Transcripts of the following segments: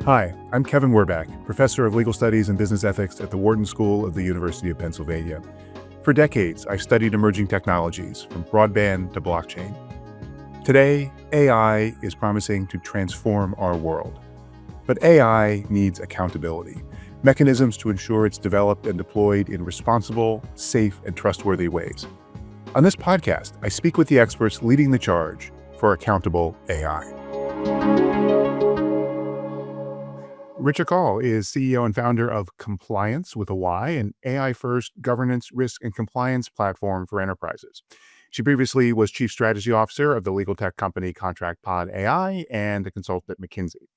Hi, I'm Kevin Werbeck, professor of legal studies and business ethics at the Wharton School of the University of Pennsylvania. For decades, I've studied emerging technologies, from broadband to blockchain. Today, AI is promising to transform our world. But AI needs accountability, mechanisms to ensure it's developed and deployed in responsible, safe, and trustworthy ways. On this podcast, I speak with the experts leading the charge for accountable AI. Richa Kaul is CEO and founder of Complyance with a Y, an AI-first governance, risk, and compliance platform for enterprises. She previously was chief strategy officer of the legal tech company Contract Pod AI and a consultant at McKinsey.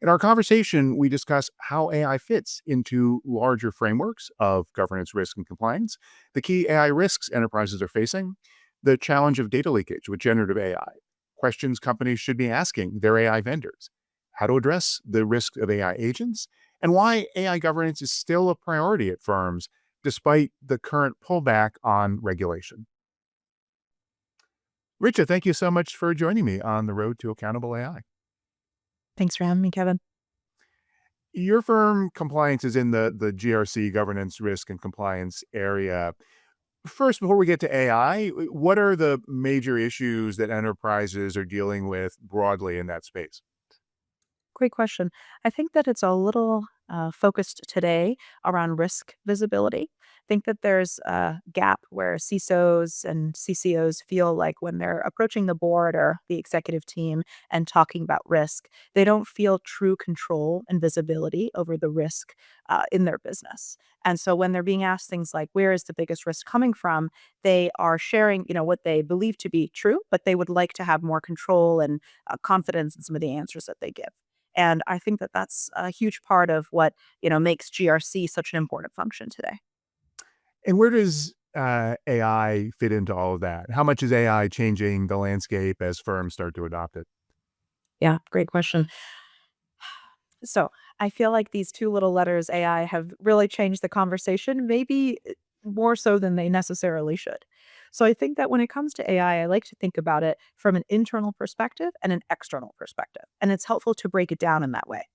In our conversation, we discuss how AI fits into larger frameworks of governance, risk, and compliance, the key AI risks enterprises are facing, the challenge of data leakage with generative AI, questions companies should be asking their AI vendors, how to address the risk of AI agents, and why AI governance is still a priority at firms despite the current pullback on regulation. Richa, thank you so much for joining me on the road to accountable AI. Thanks for having me, Kevin. Your firm Compliance is in the GRC, governance, risk, and compliance area. First, before we get to AI, what are the major issues that enterprises are dealing with broadly in that space? Great question. I think that it's a little focused today around risk visibility. I think that there's a gap where CISOs and CCOs feel like when they're approaching the board or the executive team and talking about risk, they don't feel true control and visibility over the risk in their business. And so when they're being asked things like, where is the biggest risk coming from? They are sharing, what they believe to be true, but they would like to have more control and confidence in some of the answers that they give. And I think that that's a huge part of what, makes GRC such an important function today. And where does AI fit into all of that? How much is AI changing the landscape as firms start to adopt it? Yeah, great question. So I feel like these two little letters AI have really changed the conversation, maybe more so than they necessarily should. So I think that when it comes to AI, I like to think about it from an internal perspective and an external perspective. And it's helpful to break it down in that way.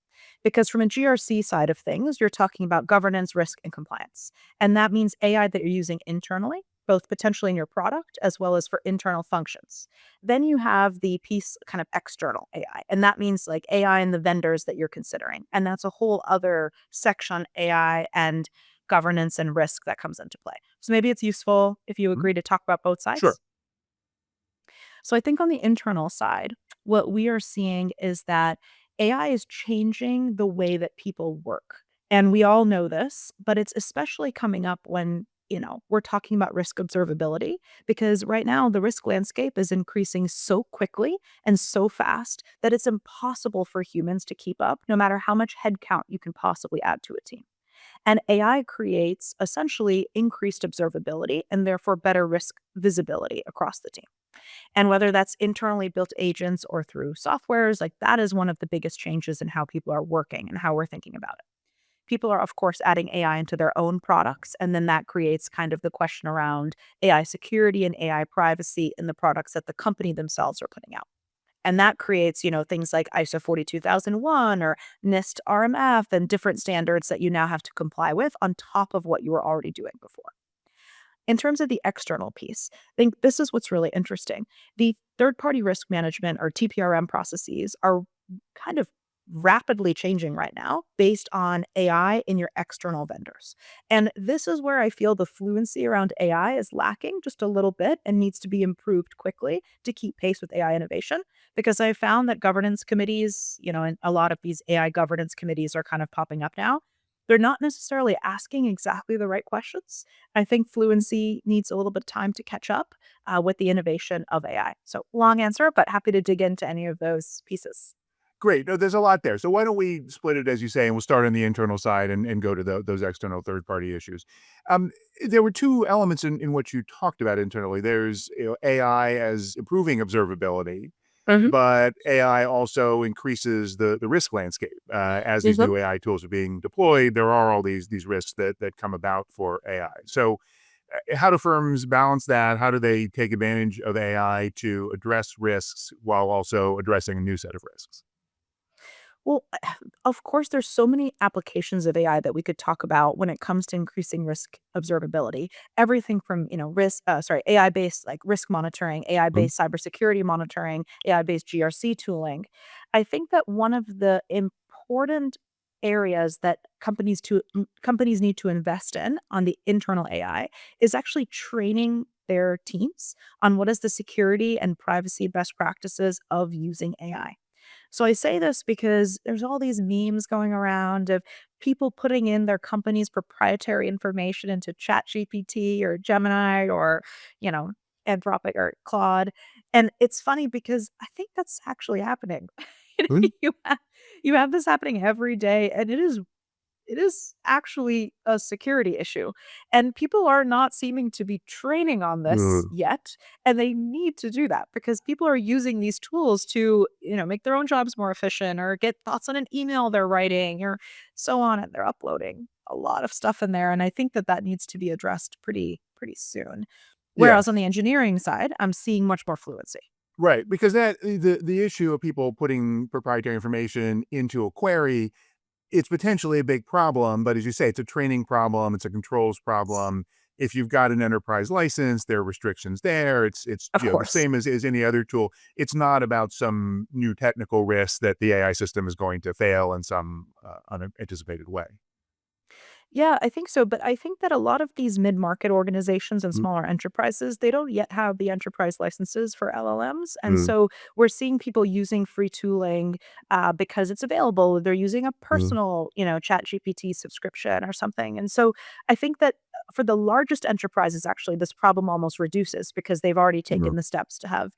Because from a GRC side of things, you're talking about governance, risk, and compliance. And that means AI that you're using internally, both potentially in your product as well as for internal functions. Then you have the piece kind of external AI, and that means like AI and the vendors that you're considering. And that's a whole other section, AI and governance and risk that comes into play. So maybe it's useful if you Mhm. agree to talk about both Sure. sides. So I think on the internal side, what we are seeing is that AI is changing the way that people work. And we all know this, but it's especially coming up when, we're talking about risk observability, because right now the risk landscape is increasing so quickly and so fast that it's impossible for humans to keep up, no matter how much headcount you can possibly add to a team. And AI creates essentially increased observability and therefore better risk visibility across the team. And whether that's internally built agents or through softwares, like that is one of the biggest changes in how people are working and how we're thinking about it. People are, of course, adding AI into their own products. And then that creates kind of the question around AI security and AI privacy in the products that the company themselves are putting out. And that creates, things like ISO 42001 or NIST RMF and different standards that you now have to comply with on top of what you were already doing before. In terms of the external piece, I think this is what's really interesting. The third party risk management or TPRM processes are kind of rapidly changing right now based on AI in your external vendors. And this is where I feel the fluency around AI is lacking just a little bit and needs to be improved quickly to keep pace with AI innovation. Because I found that governance committees, and a lot of these AI governance committees are kind of popping up now. They're not necessarily asking exactly the right questions. I think fluency needs a little bit of time to catch up with the innovation of AI. So, long answer, but happy to dig into any of those pieces. Great. No, there's a lot there. So why don't we split it, as you say, and we'll start on the internal side and go to those external third-party issues. Um, there were two elements in what you talked about internally. There's AI as improving observability, Hmm. but AI also increases the risk landscape. As these new AI tools are being deployed, there are all these risks that come about for AI. So how do firms balance that? How do they take advantage of AI to address risks while also addressing a new set of risks? Well, of course, there's so many applications of AI that we could talk about when it comes to increasing risk observability. Everything from, AI-based like risk monitoring, Mhm. AI-based cybersecurity monitoring, AI-based GRC tooling. I think that one of the important areas that companies need to invest in on the internal AI is actually training their teams on what is the security and privacy best practices of using AI. So I say this because there's all these memes going around of people putting in their company's proprietary information into ChatGPT or Gemini or, you know, Anthropic or Claude. And it's funny because I think that's actually happening. Mm. you have, you have this happening every day, and it is actually a security issue, and people are not seeming to be training on this Ugh. yet, and they need to do that because people are using these tools to, make their own jobs more efficient or get thoughts on an email they're writing or so on, and they're uploading a lot of stuff in there, and I think that that needs to be addressed pretty soon. Yeah. Whereas on the engineering side, I'm seeing much more fluency. Right, because the issue of people putting proprietary information into a query, it's potentially a big problem, but as you say, it's a training problem, it's a controls problem. If you've got an enterprise license, there are restrictions there. It's Of the course. same as any other tool. It's not about some new technical risk that the AI system is going to fail in some unanticipated way. Yeah, I think so, but I think that a lot of these mid-market organizations and Mm, smaller enterprises, they don't yet have the enterprise licenses for LLMs, and mm, so we're seeing people using free tooling, because it's available. They're using a mm, personal, ChatGPT subscription or something, and so I think that for the largest enterprises, actually, this problem almost reduces because they've already mm. taken the steps to have,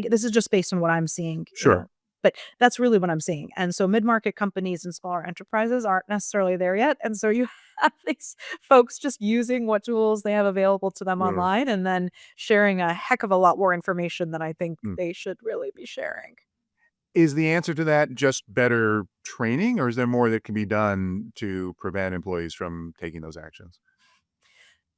this is just based on what I'm seeing, Sure. but that's really what I'm seeing, and so mid-market companies and smaller enterprises aren't necessarily there yet, and so you have these folks just using what tools they have available to them Mm, online and then sharing a heck of a lot more information than I think mm. they should really be sharing. Is the answer to that just better training, or is there more that can be done to prevent employees from taking those actions?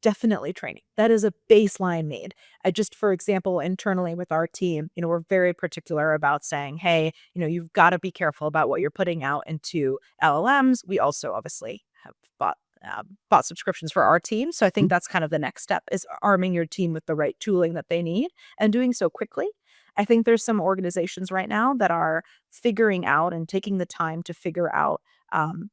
Definitely training. That is a baseline need. I just, for example, internally with our team, we're very particular about saying, hey, you've got to be careful about what you're putting out into LLMs. We also obviously have bought subscriptions for our team. So I think Mm, that's kind of the next step is arming your team with the right tooling that they need and doing so quickly. I think there's some organizations right now that are figuring out and taking the time to figure out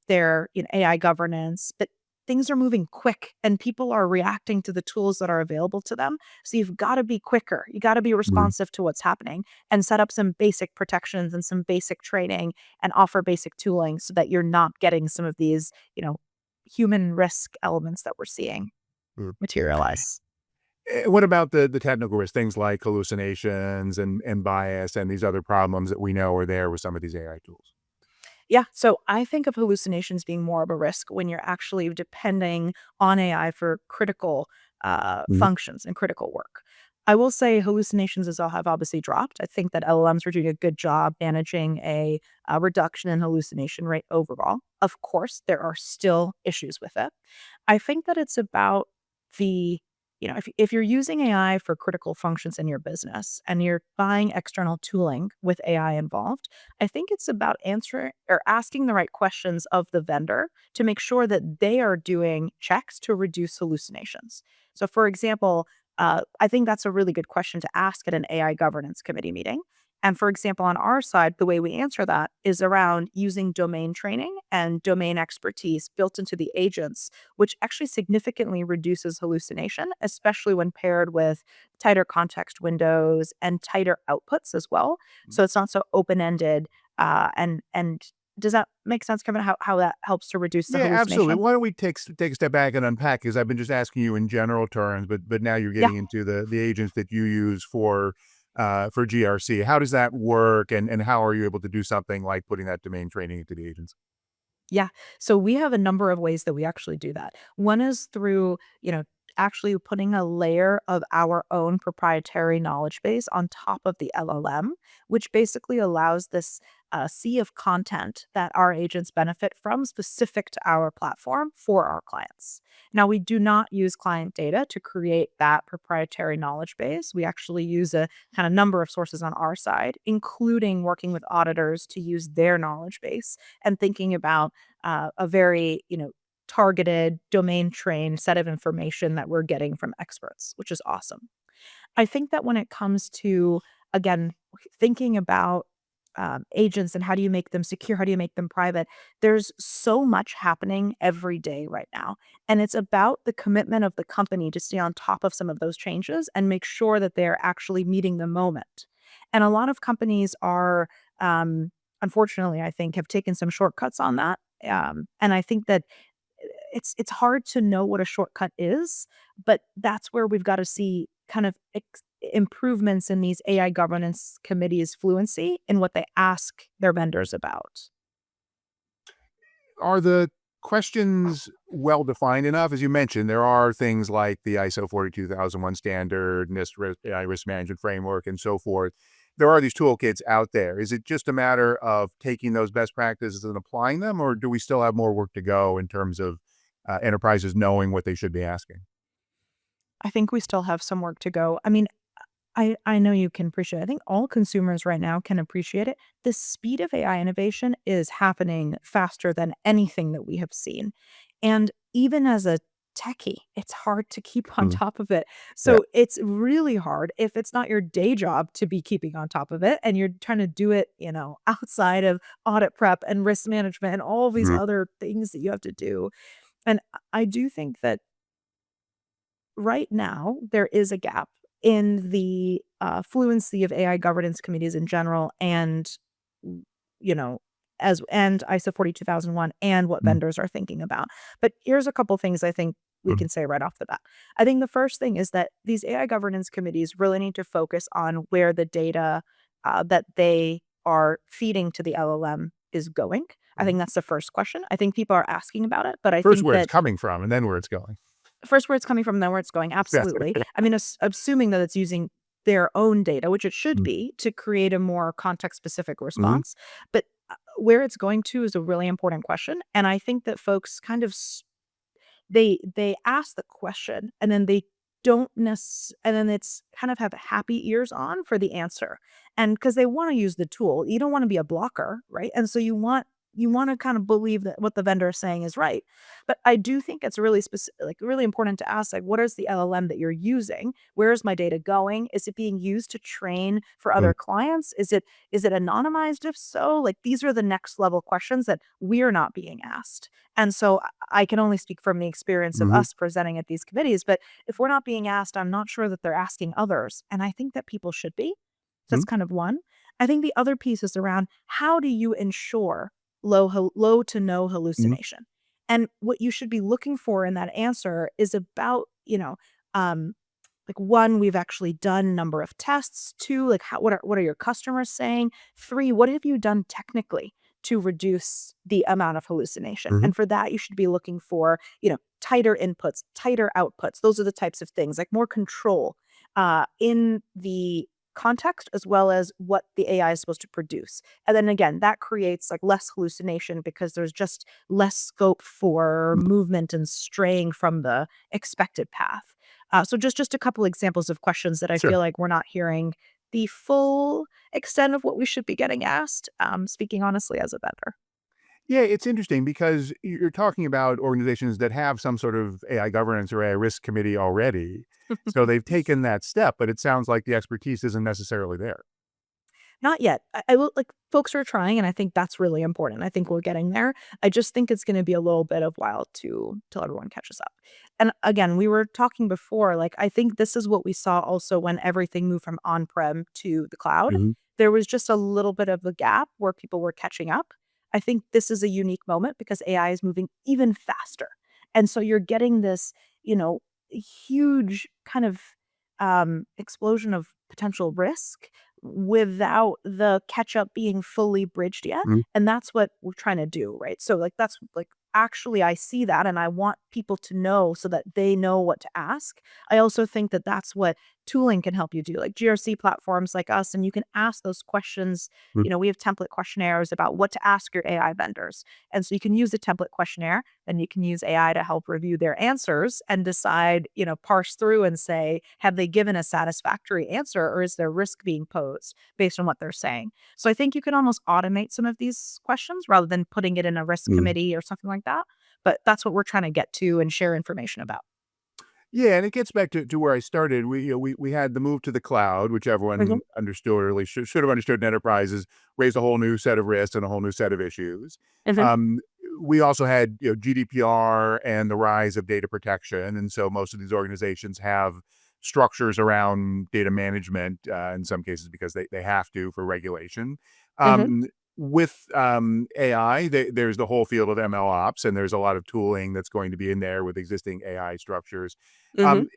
their AI governance, but things are moving quick and people are reacting to the tools that are available to them. So you've got to be quicker. You got to be mm, responsive to what's happening and set up some basic protections and some basic training and offer basic tooling so that you're not getting some of these, human risk elements that we're seeing mm. materialize. What about the technical risk, things like hallucinations and bias and these other problems that we know are there with some of these AI tools? Yeah, so I think of hallucinations being more of a risk when you're actually depending on AI for critical Mhm, functions and critical work. I will say hallucinations as well have obviously dropped. I think that LLMs are doing a good job managing a reduction in hallucination rate overall. Of course, there are still issues with it. I think that it's about the, if you're using AI for critical functions in your business and you're buying external tooling with AI involved, I think it's about answering or asking the right questions of the vendor to make sure that they are doing checks to reduce hallucinations. So, for example, I think that's a really good question to ask at an AI governance committee meeting. And for example, on our side, the way we answer that is around using domain training and domain expertise built into the agents, which actually significantly reduces hallucination, especially when paired with tighter context windows and tighter outputs as well. mm. So it's not so open-ended, and does that make sense, Kevin, how that helps to reduce the Yeah, absolutely. hallucination? Why don't we take a step back and unpack? Because I've been just asking you in general terms, but now you're Yeah. getting into the agents that you use for GRC. How does that work, and how are you able to do something like putting that domain training into the agents? Yeah. So we have a number of ways that we actually do that. One is through, actually putting a layer of our own proprietary knowledge base on top of the LLM, which basically allows this sea of content that our agents benefit from specific to our platform for our clients. Now, we do not use client data to create that proprietary knowledge base. We actually use a kind of number of sources on our side, including working with auditors to use their knowledge base and thinking about a very, targeted, domain trained set of information that we're getting from experts, which is awesome. I think that when it comes to, again, thinking about agents and how do you make them secure, how do you make them private, there's so much happening every day right now. And it's about the commitment of the company to stay on top of some of those changes and make sure that they're actually meeting the moment. And a lot of companies are, unfortunately, I think, have taken some shortcuts on that. And I think that it's hard to know what a shortcut is, but that's where we've got to see kind of improvements in these AI governance committees' fluency in what they ask their vendors about. Are the questions well defined enough? As you mentioned, there are things like the ISO 42001 standard, NIST AI risk management framework, and so forth. There are these toolkits out there. Is it just a matter of taking those best practices and applying them, or do we still have more work to go in terms of enterprises knowing what they should be asking? I think we still have some work to go. I mean, I know you can appreciate it. I think all consumers right now can appreciate it. The speed of AI innovation is happening faster than anything that we have seen. And even as a techie, it's hard to keep on Mhm. top of it. Yeah. So it's really hard if it's not your day job to be keeping on top of it and you're trying to do it, outside of audit prep and risk management and all these Mhm. other things that you have to do. And I do think that right now, there is a gap in the, fluency of AI governance committees in general and, w you know, and ISO 42001 and what Mhm. vendors are thinking about. But here's a couple things I think we Mhm. can say right off the bat. I think the first thing is that these AI governance committees really need to focus on where the data, that they are feeding to the LLM is going. I think Mhm. that's the first question. I think people are asking about it, but I First, think where it's that coming from, and then where it's going. first where it's coming from, then where it's going, Yes. absolutely. I mean, assuming that it's using their own data, which it should Mhm. be, to create a more context-specific Mhm. response, but, where it's going to is a really important question, and I think that folks kind of they ask the question, and then they don't and then it's kind of have happy ears on for the answer, and because they wanna use the tool, you don't wanna be a blocker, right? And so you wanna kind of believe that what the vendor is saying is right. But I do think it's really really important to ask, like, what is the LLM that you're using? Where is my data going? Is it being used to train for Mhm. other clients? Is it anonymized? If so, like, these are the next level questions that we're not being asked. And so I can only speak from the experience of Mhm. us presenting at these committees, but if we're not being asked, I'm not sure that they're asking others, and I think that people should be. That's Mhm. kind of one. I think the other piece is around how do you ensure low to no Mhm. hallucination? And what you should be looking for in that answer is about, um, like, 1, we've actually done a number of tests. 2, like, what are your customers saying? 3, what have you done technically to reduce the amount of hallucination? Mhm. And for that, you should be looking for, tighter inputs, tighter outputs. Those are the types of things, like more control, in the context as well as what the AI is supposed to produce. And then again, that creates, like, less hallucination because there's just less scope for Mhm. movement and straying from the expected path. So just a couple examples of questions that I Sure. feel like we're not hearing the full extent of what we should be getting asked, speaking honestly as a vendor. Yeah, it's interesting because you're talking about organizations that have some sort of AI governance or AI risk committee already. So they've taken that step, but it sounds like the expertise isn't necessarily there. Not yet. I will like, folks are trying, and I think that's really important. I think we're getting there. I just think it's gonna be a little bit of while to till everyone catches up. And again, we were talking before, like, I think this is what we saw also when everything moved from on-prem to the cloud. Mhm. There was just a little bit of a gap where people were catching up. I think this is a unique moment because AI is moving even faster. And so you're getting this, you know, huge kind of, explosion of potential risk without the catch up being fully bridged yet, Mhm. and that's what we're trying to do, right? So, like, that's, like, actually I see that and I want people to know so that they know what to ask. I also think that that's what tooling can help you do, like GRC platforms like us, and you can ask those questions. Mhm. We have template questionnaires about what to ask your AI vendors. And so you can use a template questionnaire, then you can use AI to help review their answers and decide, parse through and say, have they given a satisfactory answer or is there risk being posed based on what they're saying? So I think you can almost automate some of these questions rather than putting it in a risk Mhm. committee or something like that. But that's what we're trying to get to and share information about. Yeah, and it gets back to where I started. We had the move to the cloud, which Mhm, everyone understood, or at least should have understood in enterprises, raised a whole new set of risks and a whole new set of issues. mhm, Um, we also had GDPR and the rise of data protection, and so most of these organizations have structures around data management in some cases because they have to for regulation. mhm, Um, with AI, there's the whole field of ML ops, and there's a lot of tooling that's going to be in there with existing AI structures. mhm. um,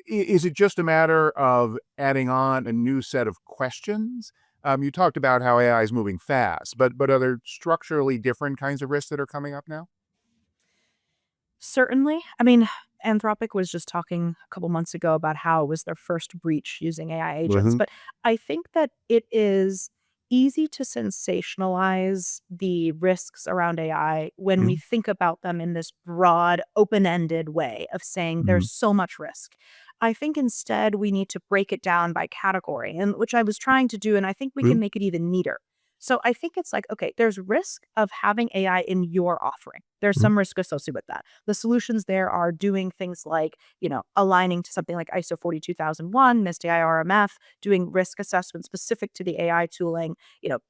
is it just a matter of adding on a new set of questions? You talked about how AI is moving fast, but are there structurally different kinds of risks that are coming up now? Certainly. I mean, Anthropic was just talking a couple months ago about how it was their first breach using AI agents, Mhm, but I think that it is easy to sensationalize the risks around AI when we mhm, think about them in this broad, open-ended way of saying mhm, there's so much risk. I think instead we need to break it down by category, and which I was trying to do, and I think we mhm, can make it even neater. So I think it's like, okay, there's risk of having AI in your offering. There's mhm, some risk associated with that. The solutions there are doing things like, aligning to something like ISO 42001, NIST IRMF, doing risk assessment specific to the AI tooling,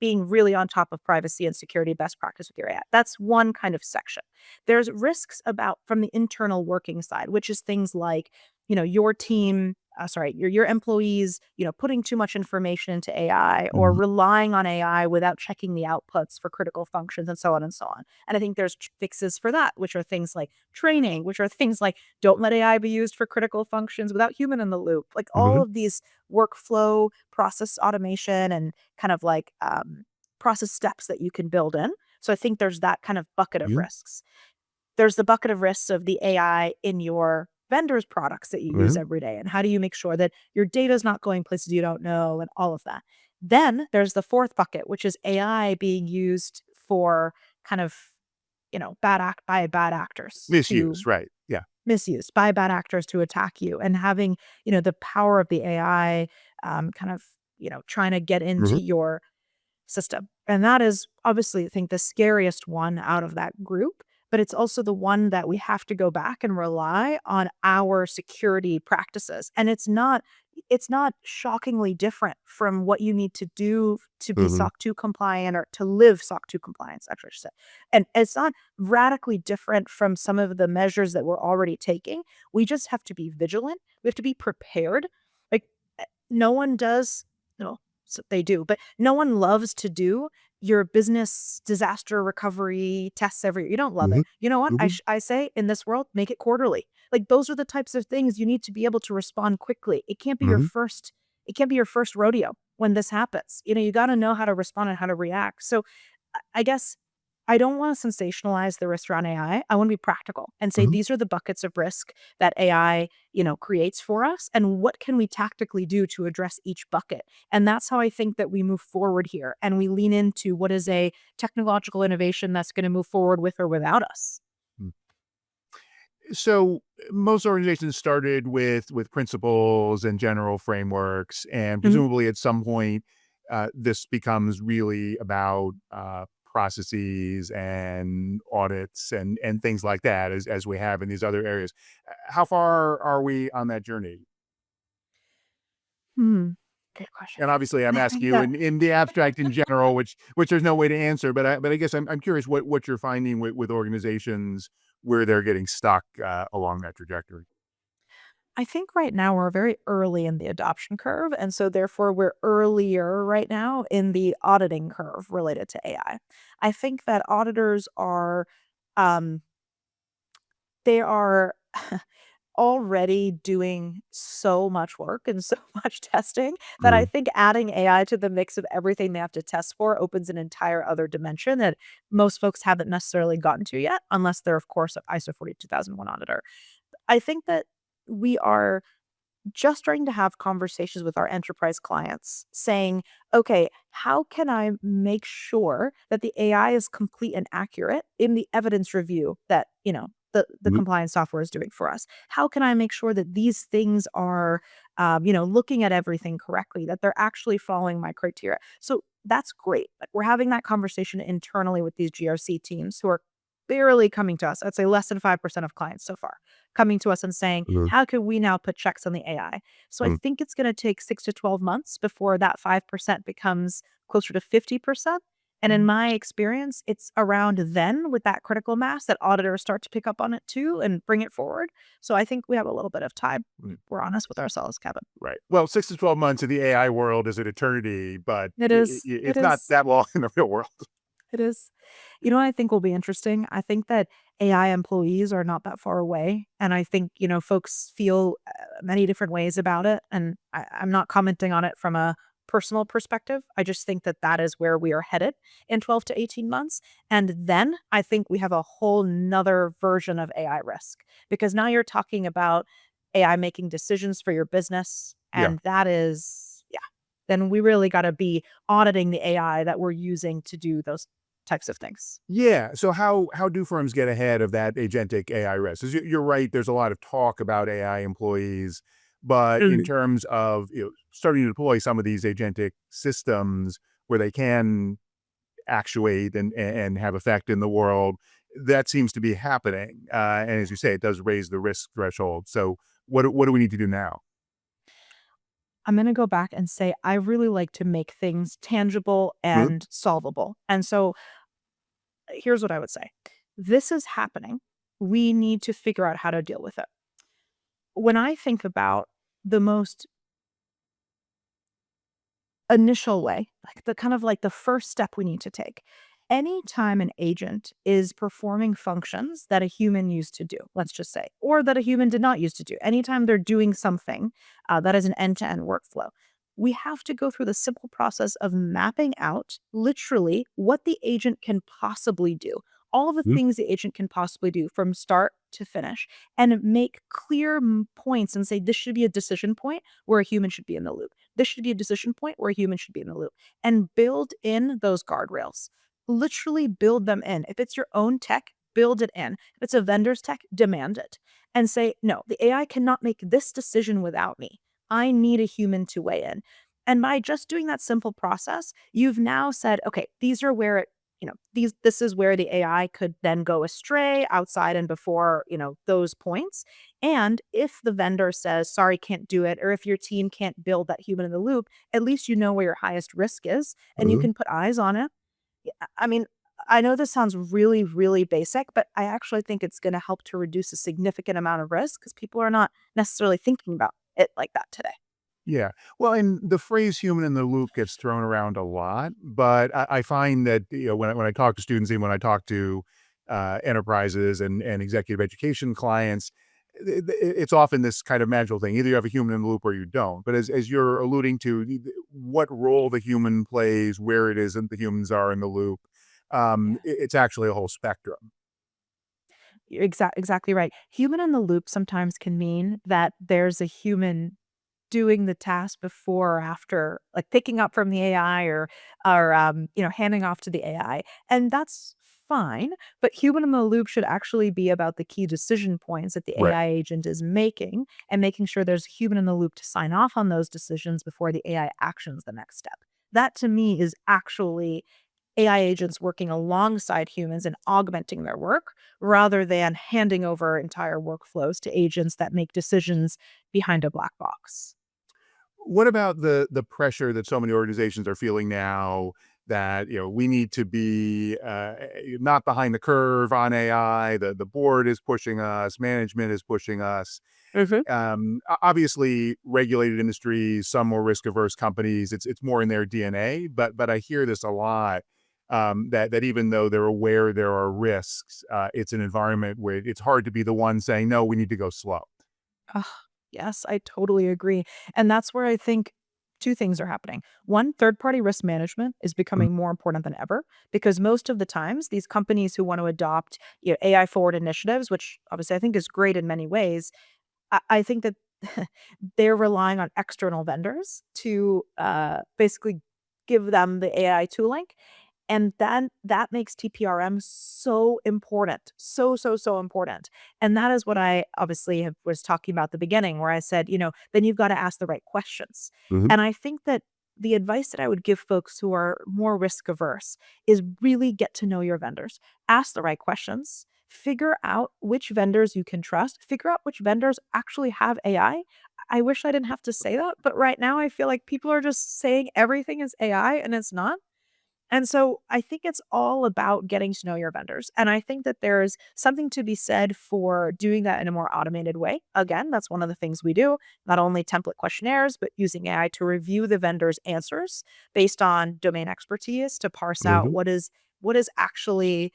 being really on top of privacy and security best practice with your AI. That's one kind of section. There's risks about from the internal working side, which is things like, your team your employees, putting too much information into AI or mhm, relying on AI without checking the outputs for critical functions and so on and so on. And I think there's fixes for that, which are things like training, which are things like don't let AI be used for critical functions without human in the loop. Like all mhm, of these workflow, process automation, and kind of like process steps that you can build in. So I think there's that kind of bucket of mhm, risks. There's the bucket of risks of the AI in your vendor's products that you use mhm, every day, and how do you make sure that your data is not going places you don't know and all of that. Then there's the fourth bucket, which is AI being used for kind of, bad actors to misuse, right, yeah, misused by bad actors to attack you, and having, the power of the AI, kind of, trying to get into mhm, your system. And that is obviously, I think, the scariest one out of that group, but it's also the one that we have to go back and rely on our security practices. And it's not shockingly different from what you need to do to be mhm, SOC 2 compliant or to live SOC 2 compliance, actually, I should say. And it's not radically different from some of the measures that we're already taking. We just have to be vigilant. We have to be prepared. Like, no one does, no, they do, but no one loves to do your business disaster recovery tests every year. You don't love it. mhm, You know what? I mhm, sh I say in this world, make it quarterly. Like, those are the types of things you need to be able to respond quickly. mhm, It can't be your first rodeo when this happens. You gotta know how to respond and how to react. So I guess I don't want to sensationalize the risk around AI. I want to be practical and say mhm. these are the buckets of risk that AI, creates for us, and what can we tactically do to address each bucket. And that's how I think that we move forward here and we lean into what is a technological innovation that's going to move forward with or without us. Mm. So most organizations started with principles and general frameworks, and Mhm. presumably at some point, this becomes really about processes and audits and things like that, as we have in these other areas. How far are we on that journey? Hmm. Good question. And obviously, I'm I asking think you that in the abstract in general, which there's no way to answer. But I guess I'm curious what you're finding with organizations where they're getting stuck along that trajectory. I think right now we're very early in the adoption curve, and so therefore we're earlier right now in the auditing curve related to AI. I think that auditors are, um, they are already doing so much work and so much testing that I Mhm. think adding AI to the mix of everything they have to test for opens an entire other dimension that most folks haven't necessarily gotten to yet, unless they're, of course, an ISO 42001 auditor. I think that we are just starting to have conversations with our enterprise clients saying, okay, how can I make sure that the AI is complete and accurate in the evidence review that, the Mhm. compliance software is doing for us? How can I make sure that these things are, looking at everything correctly, that they're actually following my criteria? So that's great. Like we're having that conversation internally with these GRC teams who are barely coming to us. I'd say less than 5% of clients so far coming to us and saying, Mhm. how can we now put checks on the AI? So I Mhm. think it's going to take 6 to 12 months before that 5% becomes closer to 50%. And in my experience, it's around then with that critical mass that auditors start to pick up on it too and bring it forward. So I think we have a little bit of time. We're honest with ourselves, Kevin. Right. Well, 6 to 12 months in the AI world is an eternity, but It is. It it's not is. that long in the real world. It is. You know what I think will be interesting? I think that AI employees are not that far away. And I think, folks feel many different ways about it. And I'm not commenting on it from a personal perspective. I just think that that is where we are headed in 12 to 18 months. And then I think we have a whole nother version of AI risk because now you're talking about AI making decisions for your business. Yeah. And that is, yeah, then we really got to be auditing the AI that we're using to do those types of things. Yeah. So how do firms get ahead of that agentic AI risk? 'Cause you're right, there's a lot of talk about AI employees, but in Mhm. terms of, starting to deploy some of these agentic systems where they can actuate and have effect in the world, that seems to be happening. And as you say, it does raise the risk threshold. So what do we need to do now? I'm gonna go back and say I really like to make things tangible Mhm. and solvable. And so here's what I would say. This is happening. We need to figure out how to deal with it. When I think about the most initial way, like the kind of like the first step we need to take. Anytime an agent is performing functions that a human used to do, let's just say, or that a human did not used to do, anytime they're doing something that is an end to end workflow, we have to go through the simple process of mapping out literally what the agent can possibly do, all of the Mhm. things the agent can possibly do from start to finish, and make clear points and say this should be a decision point where a human should be in the loop. This should be a decision point where a human should be in the loop and build in those guardrails. Literally build them in. If it's your own tech, build it in. If it's a vendor's tech, demand it and say, no, the AI cannot make this decision without me. I need a human to weigh in. And by just doing that simple process, you've now said, okay, these are where this is where the AI could then go astray outside and before, those points. And if the vendor says, sorry, can't do it, or if your team can't build that human in the loop, at least you know where your highest risk is and you Mhm. can put eyes on it. Yeah, I mean, I know this sounds really, really basic, but I actually think it's going to help to reduce a significant amount of risk because people are not necessarily thinking about it like that today. Yeah. Well, and the phrase human in the loop gets thrown around a lot, but I find that, when I talk to students and when I talk to enterprises and executive education clients, it's often this kind of magical thing. Either you have a human in the loop or you don't. But as you're alluding to, what role the human plays, where it is that the humans are in the loop, it's actually a whole spectrum. You're exactly right. Human in the loop sometimes can mean that there's a human doing the task before or after, like picking up from the AI or handing off to the AI. And that's fine. But human in the loop should actually be about the key decision points that the Right. AI agent is making and making sure there's a human in the loop to sign off on those decisions before the AI actions the next step. That to me is actually AI agents working alongside humans and augmenting their work rather than handing over entire workflows to agents that make decisions behind a black box. What about the pressure that so many organizations are feeling now that, we need to be not behind the curve on AI, the board is pushing us, management is pushing us. Mhm. Obviously regulated industries, some more risk averse companies, it's more in their DNA, but I hear this a lot. That even though they're aware there are risks, it's an environment where it's hard to be the one saying, no, we need to go slow. Ugh, yes, I totally agree. And that's where I think two things are happening. One, third party risk management is Mhm, becoming more important than ever because most of the times these companies who want to adopt AI forward initiatives, which obviously I think is great in many ways, I think that they're relying on external vendors to basically give them the AI tooling. And then that makes TPRM so important. So, so, so important. And that is what I obviously was talking about at the beginning, where I said, then you've got to ask the right questions. mhm, And I think that the advice that I would give folks who are more risk averse is really get to know your vendors, ask the right questions, figure out which vendors you can trust, figure out which vendors actually have AI. I wish I didn't have to say that, but right now I feel like people are just saying everything is AI and it's not. And so I think it's all about getting to know your vendors. And I think that there's something to be said for doing that in a more automated way. Again, that's one of the things we do, not only template questionnaires, but using AI to review the vendor's answers based on domain expertise to parse out mhm. what is actually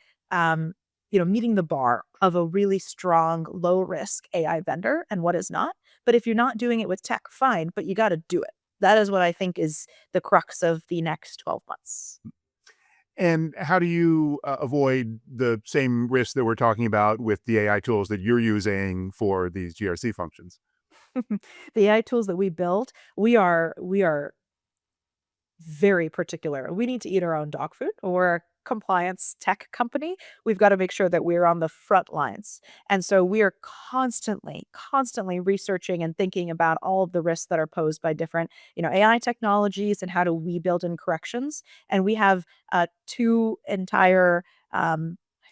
meeting the bar of a really strong, low risk AI vendor and what is not. But if you're not doing it with tech, fine, but you got to do it. That is what I think is the crux of the next 12 months. And how do you avoid the same risks that we're talking about with the AI tools that you're using for these GRC functions? The AI tools that we build, we are very particular. We need to eat our own dog food. We're a compliance tech company. We've got to make sure that we're on the front lines. And so we are constantly, constantly researching and thinking about all of the risks that are posed by different, AI technologies and how do we build in corrections. And we have two entire I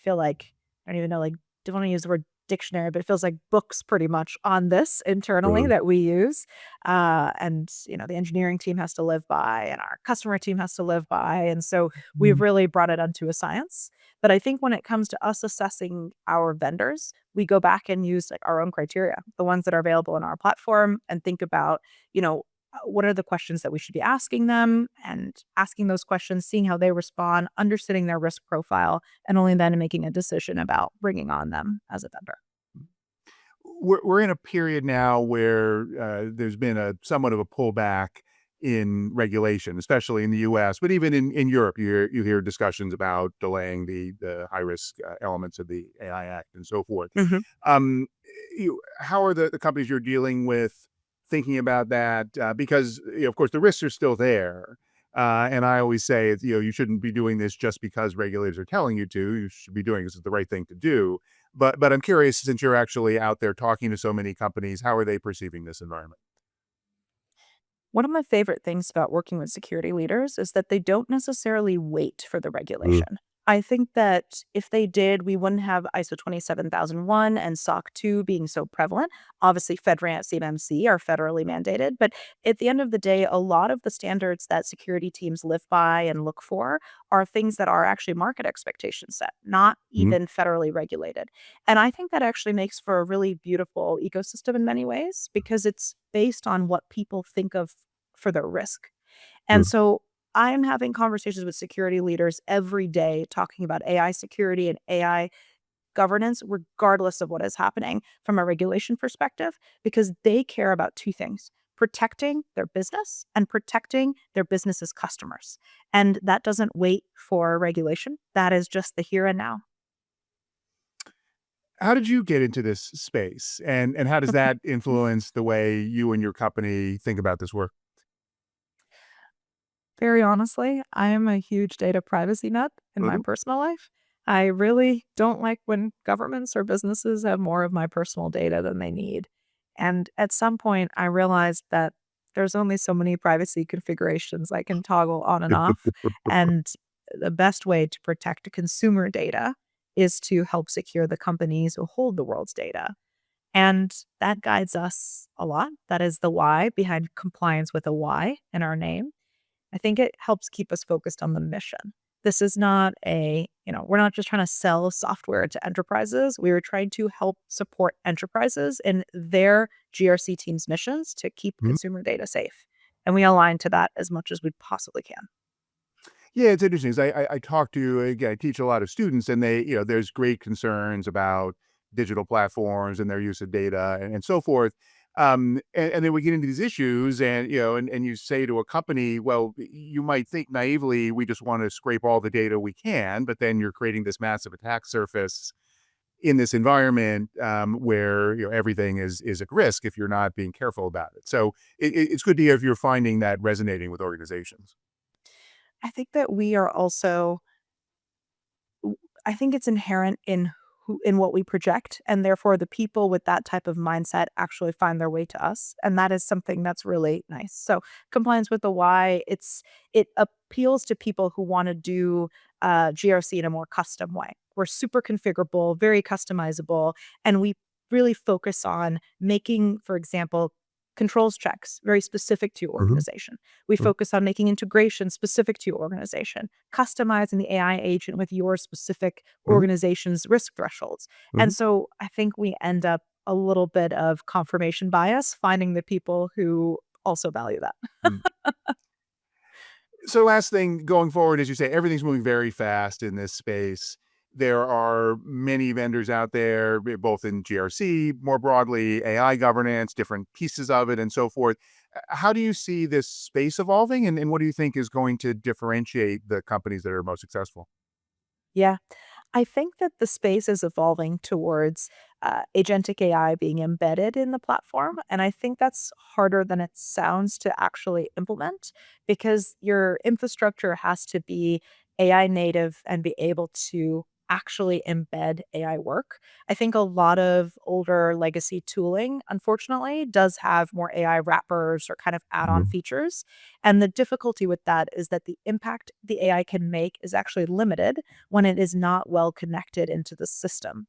feel like I don't even know, like don't want to use the word dictionary, but it feels like books pretty much on this internally Mhm, that we use and the engineering team has to live by and our customer team has to live by. And so we've mhm, really brought it onto a science. But I think when it comes to us assessing our vendors, we go back and use like our own criteria, the ones that are available in our platform, and think about, what are the questions that we should be asking them and asking those questions, seeing how they respond, understanding their risk profile, and only then making a decision about bringing on them as a vendor. we're in a period now where there's been a somewhat of a pullback in regulation, especially in the U.S., but even in Europe, you hear discussions about delaying the high risk elements of the AI Act and so forth. Mhm. Um, how are the companies you're dealing with thinking about that? Because of course the risks are still there. And I always say, you shouldn't be doing this just because regulators are telling you to. You should be doing this is the right thing to do. But I'm curious, since you're actually out there talking to so many companies, how are they perceiving this environment? One of my favorite things about working with security leaders is that they don't necessarily wait for the Mm, regulation. I think that if they did, we wouldn't have ISO 27001 and SOC 2 being so prevalent. Obviously, FedRAMP, CMMC are federally mandated, but at the end of the day, a lot of the standards that security teams live by and look for are things that are actually market expectations set, not mhm, even federally regulated. And I think that actually makes for a really beautiful ecosystem in many ways because it's based on what people think of for their risk. And mhm. so I'm having conversations with security leaders every day talking about AI security and AI governance, regardless of what is happening from a regulation perspective, because they care about two things protecting their business and protecting their business's customers. And that doesn't wait for regulation, that is just the here and now. How did you get into this space, and how does that influence the way you and your company think about this work? Very honestly, I am a huge data privacy nut in my Mhm, personal life. I really don't like when governments or businesses have more of my personal data than they need. And at some point, I realized that there's only so many privacy configurations I can toggle on and off. And the best way to protect consumer data is to help secure the companies who hold the world's data. And that guides us a lot. That is the why behind compliance with a Y in our name. I think it helps keep us focused on the mission. This is not we're not just trying to sell software to enterprises. We are trying to help support enterprises in their GRC team's missions to keep mhm. consumer data safe. And we align to that as much as we possibly can. Yeah, it's interesting 'cause I talk to again, I teach a lot of students and there's great concerns about digital platforms and their use of data and so forth. And then we get into these issues, and and you say to a company, well, you might think naively, we just want to scrape all the data we can, but then you're creating this massive attack surface in this environment, where everything is at risk if you're not being careful about it. So it's good to hear if you're finding that resonating with organizations. I think that we are also I think it's inherent in what we project, and therefore the people with that type of mindset actually find their way to us, and that is something that's really nice. So, compliance with the why, it appeals to people who wanna do, GRC in a more custom way. We're super configurable, very customizable, and we really focus on making, for example, controls checks very specific to your Mhm. organization. We focus on making integration specific to your organization, customizing the AI agent with your specific Mhm. organization's risk thresholds. Mhm. And so I think we end up a little bit of confirmation bias finding the people who also value that. Mhm. So last thing going forward, as you say, everything's moving very fast in this space. There are many vendors out there, both in GRC, more broadly, AI governance, different pieces of it, and so forth. How do you see this space evolving, and what do you think is going to differentiate the companies that are most successful? Yeah. I think that the space is evolving towards agentic AI being embedded in the platform. And I think that's harder than it sounds to actually implement because your infrastructure has to be AI native and be able to actually embed AI work. I think a lot of older legacy tooling, unfortunately, does have more AI wrappers or kind of add on Mhm. features. And the difficulty with that is that the impact the AI can make is actually limited when it is not well connected into the system.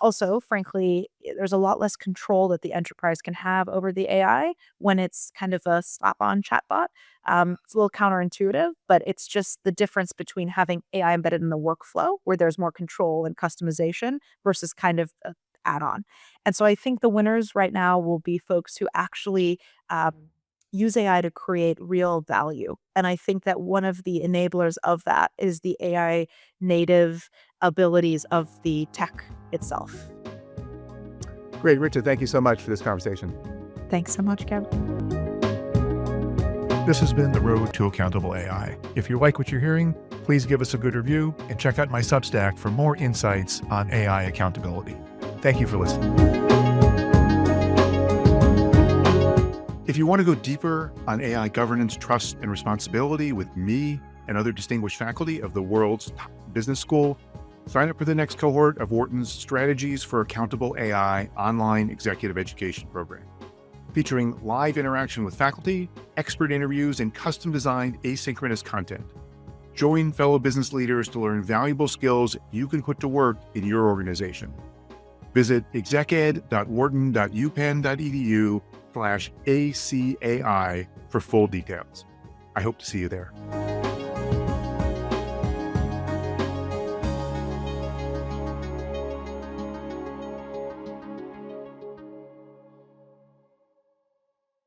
Also, frankly, there's a lot less control that the enterprise can have over the AI when it's kind of a slap on chatbot. It's a little counterintuitive, but it's just the difference between having AI embedded in the workflow where there's more control and customization versus kind of a add on. And so I think the winners right now will be folks who actually use AI to create real value. And I think that one of the enablers of that is the AI native abilities of the tech itself. Great, Richard. Thank you so much for this conversation. Thanks so much, Kevin. This has been The Road to Accountable AI. If you like what you're hearing, please give us a good review and check out my Substack for more insights on AI accountability. Thank you for listening. If you want to go deeper on AI governance, trust, and responsibility with me and other distinguished faculty of the world's top business school, sign up for the next cohort of Wharton's Strategies for Accountable AI online executive education program, featuring live interaction with faculty, expert interviews, and custom-designed asynchronous content. Join fellow business leaders to learn valuable skills you can put to work in your organization. Visit execed.wharton.upenn.edu/ACAI for full details. I hope to see you there.